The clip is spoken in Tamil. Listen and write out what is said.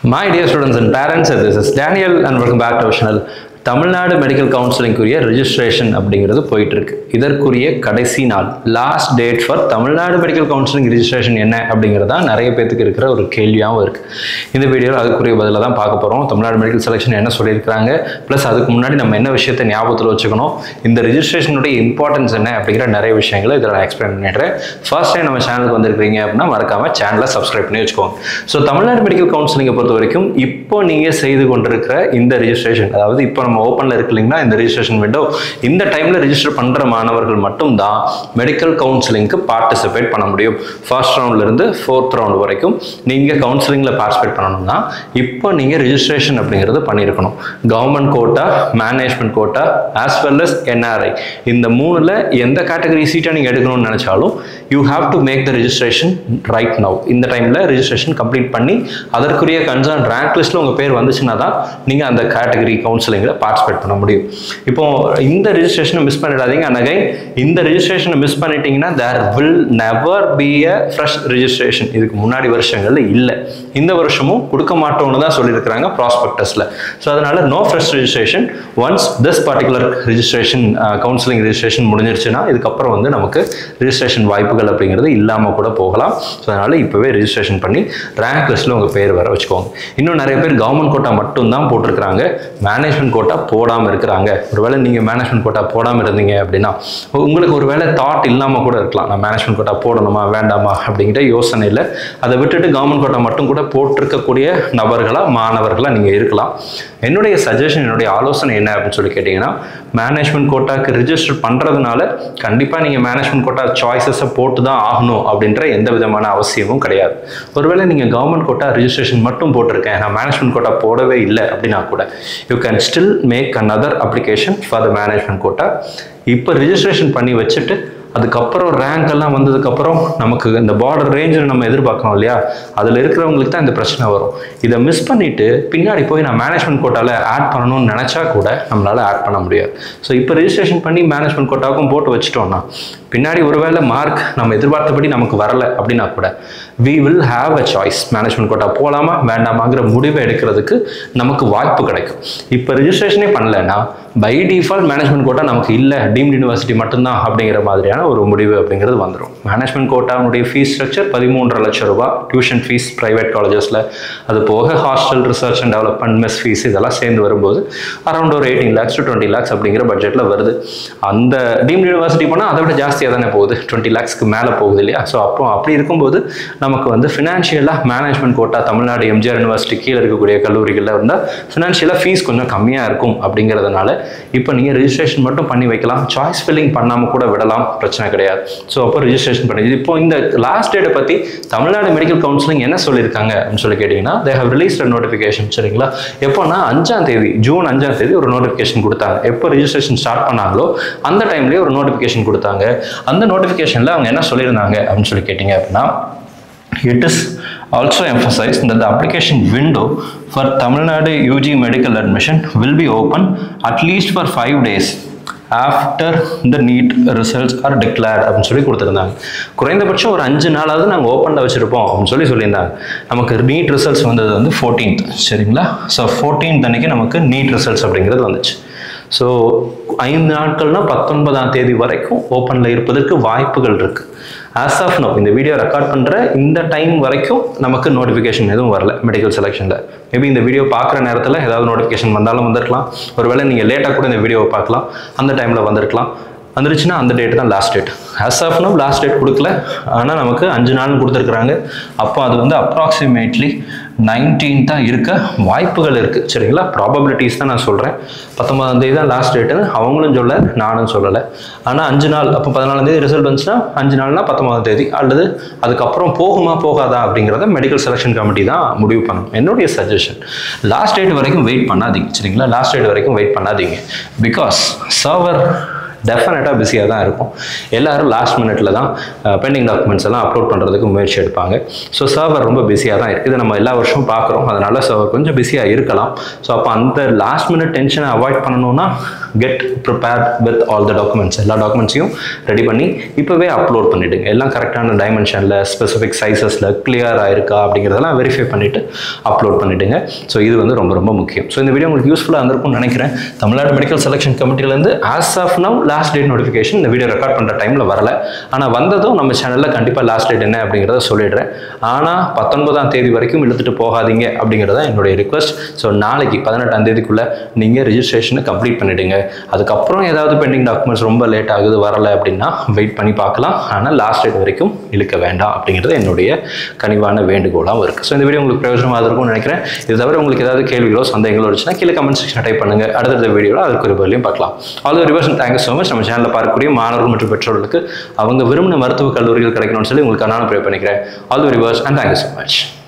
My dear students and parents, this is Daniel and welcome back to our channel. Tamil Nadu medical கவுன்சிலிங்குரிய ரெஜிஸ்ட்ரேஷன் அப்படிங்கிறது போயிட்டு இருக்கு. இதற்குரிய கடைசி நாள் last date for Tamil Nadu medical counselling registration என்ன அப்படிங்கிறதா நிறைய பேருக்கு இருக்கிற ஒரு கேள்வியாகவும் இருக்கு. இந்த வீடியோவில் அதுக்குரிய பதில தான் பார்க்க போகிறோம். தமிழ்நாடு மெடிக்கல் செலெக்ஷன் என்ன சொல்லியிருக்காங்க, ப்ளஸ் அதுக்கு முன்னாடி நம்ம என்ன விஷயத்தை ஞாபகத்தில் வச்சுக்கணும், இந்த ரெஜிஸ்ட்ரேஷனுடைய இம்பார்ட்டன்ஸ் என்ன அப்படிங்கிற நிறைய விஷயங்களை இதில் நான் எக்ஸ்பிளைன் பண்ணிடுறேன். ஃபர்ஸ்ட் டைம் நம்ம சேனலுக்கு வந்திருக்கீங்க அப்படின்னா மறக்காம சேனலை சப்ஸ்கிரைப் பண்ணி வச்சுக்கோங்க. ஸோ தமிழ்நாடு மெடிக்கல் கவுன்சிலிங்கை பொறுத்த வரைக்கும் இப்போ நீங்கள் செய்து கொண்டிருக்கிற இந்த ரெஜிஸ்ட்ரேஷன், அதாவது இப்போ நம்ம ஓப்பன்ல இருக்கு இல்லைங்களா இந்த ரெஜிஸ்ட்ரேஷன் விண்டோ, இந்த டைம்ல ரெஜிஸ்டர் பண்ற மாணவர்கள் மட்டும் தான் மெடிக்கல் கவுன்சிலிங்க்கு பார்ட்டிசிபேட் பண்ண முடியும். ஃபர்ஸ்ட் ரவுண்ட்ல இருந்து ஃபோர்த் ரவுண்ட் வரைக்கும் நீங்க கவுன்சிலிங்ல பார்ட்டிசிபேட் பண்ணணும்னா இப்போ நீங்க ரெஜிஸ்ட்ரேஷன் அப்படிங்கிறது பண்ணியிருக்கணும். Government quota, management quota as well as NRI, இந்த மூணுல எந்த கேட்டகரி சீட்டை நீங்க எடுக்கணும்னு நினைச்சாலும் you have to make the registration right now. இந்த டைம்ல ரெஜிஸ்ட்ரேஷன் கம்ப்ளீட் பண்ணி அதற்குரிய கன்சர்ன் ரேங்க் லிஸ்ட்ல உங்க பேர் வந்துச்சுன்னா தான் நீங்க அந்த கேட்டகரி கவுன்சிலிங்ல பார்ட்டிசிபேட் பண்ண முடியும். இப்போ இந்த ரெஜிஸ்ட்ரேஷனை மிஸ் பண்ணிடாதீங்க. அண்ட் அகைன் இந்த ரெஜிஸ்ட்ரேஷனை மிஸ் பண்ணிட்டீங்கன்னா there will never be a fresh registration. இதுக்கு முன்னாடி வருஷங்கள்ல இல்லை, இந்த வருஷமும் கொடுக்க மாட்டோம்னு தான் சொல்லியிருக்கிறாங்க ப்ராஸ்பெக்டஸ்ல. ஸோ அதனால no fresh registration. Once this particular registration counselling registration முடிஞ்சிருச்சுன்னா இதுக்கப்புறம் வந்து நமக்கு ரெஜிஸ்ட்ரேஷன் வாய்ப்புகள் அப்படிங்கிறது இல்லாமல் கூட போகலாம். ஸோ அதனால இப்போவே ரெஜிஸ்ட்ரேஷன் பண்ணி ரேங்க் லிஸ்ட்ல உங்க பேர் வர வச்சுக்கோங்க. இன்னும் நிறைய பேர் கவர்மெண்ட் கோட்டா மட்டும் தான் போட்டிருக்கிறாங்க, மேனேஜ்மெண்ட் கோட்டா போடாமல் இருக்கிறாங்க. ஒருவேளை நீங்கள் மேனேஜ்மெண்ட் கோட்டா போடாமல் இருந்தீங்க அப்படின்னா உங்களுக்கு ஒரு வேளை தாட் இல்லாமல் கூட இருக்கலாம், நான் மேனேஜ்மெண்ட் கோட்டா போடணுமா வேண்டாமா அப்படிங்கிற யோசனை இல்லை. அதை விட்டுட்டு கவர்மெண்ட் கோட்டா மட்டும் கூட போட்டிருக்கக்கூடிய நபர்களாக மாணவர்களாக நீங்கள் இருக்கலாம். என்னுடைய சஜஷன், என்னுடைய ஆலோசனை என்ன அப்படின்னு சொல்லி கேட்டிங்கன்னா, மேனேஜ்மெண்ட் கோட்டாக்கு ரிஜிஸ்டர் பண்ணுறதுனால கண்டிப்பாக நீங்கள் மேனேஜ்மெண்ட் கோட்டா சாய்ஸஸை போட்டு தான் ஆகணும் அப்படின்ற எந்த விதமான அவசியமும் கிடையாது. ஒருவேளை நீங்கள் கவர்மெண்ட் கோட்டா ரிஜிஸ்ட்ரேஷன் மட்டும் போட்டிருக்கேன், நான் மேனேஜ்மெண்ட் கோட்டா போடவே இல்லை அப்படின்னா கூட you can still make another application for the management quota. இப்போ ரெஜிஸ்ட்ரேஷன் பண்ணி வச்சுட்டு அதுக்கப்புறம் ரேங்க் எல்லாம் வந்ததுக்கப்புறம் நமக்கு இந்த பார்டர் ரேஞ்சில் நம்ம எதிர்பார்க்கணும் இல்லையா, அதில் இருக்கிறவங்களுக்கு தான் இந்த பிரச்சனை வரும். இதை மிஸ் பண்ணிட்டு பின்னாடி போய் நான் மேனேஜ்மெண்ட் கோட்டாவில் ஆட் பண்ணணும்னு நினச்சா கூட நம்மளால் ஆட் பண்ண முடியாது. ஸோ இப்போ ரெஜிஸ்ட்ரேஷன் பண்ணி மேனேஜ்மெண்ட் கோட்டாவுக்கும் போட்டு வச்சுட்டோம்னா பின்னாடி ஒருவேளை மார்க் நம்ம எதிர்பார்த்தபடி நமக்கு வரல அப்படின்னா கூட we will have a choice. Management quota போகலாமா வேண்டாமாங்கிற முடிவை எடுக்கிறதுக்கு நமக்கு வாய்ப்பு கிடைக்கும். இப்போ ரெஜிஸ்ட்ரேஷனே பண்ணலைன்னா பை டிஃபால்ட் மேனேஜ்மெண்ட் கோட்டா நமக்கு இல்லை, டீம்டு யூனிவர்சிட்டி மட்டும்தான் அப்படிங்கிற மாதிரியான ஒரு முடிவு அப்படிங்கிறது வந்துடும். மேனேஜ்மெண்ட் கோட்டாவுடைய ஃபீஸ் ஸ்ட்ரக்சர் 13.5 லட்சம் ரூபாய் டியூஷன் ஃபீஸ் ப்ரைவேட் காலேஜஸில், அது போக hostel, research and development, mess fees இதெல்லாம் சேர்ந்து வரும்போது அரௌண்ட் ஒரு 18 lakhs to 20 lakhs அப்படிங்கிற பட்ஜெட்டில் வருது. அந்த டீம்டு யூனிவர்சிட்டி போனால் அதை விட ஜாஸ்தியாக தானே போகுது, 20 lakhsக்கு மேலே போகுது இல்லையா. ஸோ அப்போ அப்படி இருக்கும்போது நமக்கு வந்து ஃபினான்ஷியலாக management quota Tamil Nadu MGR university கீழே இருக்கக்கூடிய கல்லூரிகளில் இருந்தால் ஃபினான்ஷியலாக ஃபீஸ் கொஞ்சம் கம்மியாக இருக்கும். அப்படிங்கிறதுனால இப்போ நீங்கள் ரெஜிஸ்ட்ரேஷன் மட்டும் பண்ணி வைக்கலாம், சாய்ஸ் ஃபில்லிங் பண்ணாமல் கூட விடலாம், பிரச்சனை கிடையாது. ஸோ அப்போ ரெஜிஸ்ட்ரேஷன் பண்ணி இப்போ இந்த லாஸ்ட் டேட்டை பற்றி தமிழ்நாடு மெடிக்கல் கவுன்சிலிங் என்ன சொல்லியிருக்காங்க அப்படின்னு சொல்லி கேட்டிங்கன்னா, they have released a notification. சரிங்களா, எப்போனா 5ஆம் தேதி, ஜூன் 5ஆம் தேதி ஒரு நோட்டிஃபிகேஷன் கொடுத்தாங்க. எப்போ ரெஜிஸ்ட்ரேஷன் ஸ்டார்ட் பண்ணாங்களோ அந்த டைம்லேயே ஒரு நோட்டிஃபிகேஷன் கொடுத்தாங்க. அந்த நோட்டிஃபிகேஷனில் அவங்க என்ன சொல்லியிருந்தாங்க அப்படின்னு சொல்லி கேட்டிங்க அப்படின்னா, it is also emphasized that the application window for Tamil Nadu UG medical admission will be open at least for 5 days after the NEET results are declared அப்படின்னு சொல்லி கொடுத்துருந்தாங்க. குறைந்தபட்சம் ஒரு 5 நாளாவது நாங்கள் ஓப்பனில் வச்சுருப்போம் அப்படின்னு சொல்லியிருந்தாங்க. நமக்கு நீட் ரிசல்ட்ஸ் வந்தது வந்து 14th. சரிங்களா, ஸோ 14th அன்னைக்கு நமக்கு நீட் ரிசல்ட்ஸ் அப்படிங்கிறது வந்துச்சு. ஸோ 5 நாட்கள்னா 19ஆம் தேதி வரைக்கும் ஓப்பனில் இருப்பதற்கு வாய்ப்புகள் இருக்குது. ஆஸ் ஆஃப் நோ இந்த வீடியோ ரெக்கார்ட் பண்ணுற இந்த டைம் வரைக்கும் நமக்கு நோட்டிஃபிகேஷன் எதுவும் வரல மெடிக்கல் செலெக்ஷனில். மேபி இந்த வீடியோ பார்க்குற நேரத்தில் ஏதாவது நோட்டிஃபிகேஷன் வந்தாலும் வந்திருக்கலாம், ஒருவேளை நீங்கள் லேட்டாக கூட இந்த வீடியோவை பார்க்கலாம், அந்த டைமில் வந்திருக்கலாம். வந்துருச்சுன்னா அந்த டேட் தான் last date. As of no last date கொடுக்கல, ஆனால் நமக்கு 5 நாள் கொடுத்துருக்குறாங்க. அப்போ அது வந்து அப்ராக்சிமேட்லி 19 தான் இருக்க வாய்ப்புகள் இருக்குது. சரிங்களா, ப்ராபபிலிட்டிஸ் தான் நான் சொல்கிறேன். 19ஆம் தேதி தான் லாஸ்ட் டேட்டுன்னு அவங்களும் சொல்ல, நானும் சொல்லலை. ஆனால் 5 நாள், அப்போ 14ஆம் தேதி ரிசல்ட் வந்துச்சுன்னா 5 நாள்னா 19ஆம் தேதி அல்லது அதுக்கப்புறம் போகுமா போகாதா அப்படிங்கிறத மெடிக்கல் செலெக்ஷன் கமிட்டி தான் முடிவு பண்ணணும். என்னுடைய சஜஷன், லாஸ்ட் டேட் வரைக்கும் வெயிட் பண்ணாதீங்க. சரிங்களா, லாஸ்ட் டேட் வரைக்கும் வெயிட் பண்ணாதீங்க. பிகாஸ் சர்வர் டெஃபினட்டாக பிஸியாக தான் இருக்கும். எல்லாரும் லாஸ்ட் மினிட்ல தான் பெண்டிங் டாக்குமெண்ட்ஸ் எல்லாம் அப்லோட் பண்ணுறதுக்கு முயற்சி எடுப்பாங்க. ஸோ சர்வர் ரொம்ப பிஸியாக தான் இருக்குது. இதை நம்ம எல்லா வருஷமும் பார்க்குறோம். அதனால சர்வர் கொஞ்சம் பிஸியாக இருக்கலாம். ஸோ அப்போ அந்த லாஸ்ட் மினிட் டென்ஷனை அவாய்ட் பண்ணணும்னா get prepared with all the documents. எல்லா டாக்குமெண்ட்ஸையும் ரெடி பண்ணி இப்போவே அப்லோட் பண்ணிவிடுங்க. எல்லாம் கரெக்டான டைமென்ஷனில் ஸ்பெசிஃபிக் சைஸஸில் கிளியராக இருக்கா அப்படிங்கிறதெல்லாம் வெரிஃபை பண்ணிவிட்டு அப்லோட் பண்ணிவிடுங்க. ஸோ இது வந்து ரொம்ப ரொம்ப முக்கியம். ஸோ இந்த வீடியோ உங்களுக்கு யூஸ்ஃபுல்லாக இருந்திருக்கும்னு நினைக்கிறேன். தமிழ்நாடு மெடிக்கல் செலெக்ஷன் கமிட்டிலேருந்து as of now last date notification இந்த வீடியோ ரெக்கார்ட் பண்ணுற டைமில் வரல. ஆனால் வந்ததும் நம்ம சேனலில் கண்டிப்பாக லாஸ்ட் டேட் என்ன அப்படிங்கிறத சொல்லிடுறேன். ஆனால் 19ஆம் தேதி வரைக்கும் இழுத்துட்டு போகாதீங்க அப்படிங்கிறத என்னுடைய ரிக்வஸ்ட். ஸோ நாளைக்கு 18ஆம் தேதிக்குள்ளே நீங்கள் ரிஜிஸ்ட்ரேஷனை கம்ப்ளீட் பண்ணிவிடுங்க. அதுக்கப்புறம் ஏதாவது பெண்டிங் டாக்குமெண்ட்ஸ் ரொம்ப லேட் ஆகுது வரலை அப்படின்னா வெயிட் பண்ணி பார்க்கலாம். ஆனால் லாஸ்ட் டேட் வரைக்கும் இழுக்க வேண்டாம் அப்படிங்கிறது என்னுடைய கனிவான வேண்டுகோளாகவும் இருக்குது. ஸோ இந்த வீடியோ உங்களுக்கு பிரயோஜனமாக இருக்கும்னு நினைக்கிறேன். இது தவிர உங்களுக்கு ஏதாவது கேள்விகளோ சந்தேகங்களோ இருந்துச்சுன்னா கீழே கமெண்ட் செக்ஷன் டைப் பண்ணுங்க. அடுத்த வீடியோவில் அதுக்கு ஒரு பதிலையும் பார்க்கலாம். All reverse thank you so much. நம்ம சேனலில் பார்க்கக்கூடிய மாணவர்கள் மற்றும் பெற்றோர்களுக்கு அவங்க விரும்பின மருத்துவக் கல்லூரிகள் கிடைக்கணும்னு சொல்லி உங்களுக்கு நான் ப்ரே பண்ணிக்கிறேன். All reverse and thank you so much.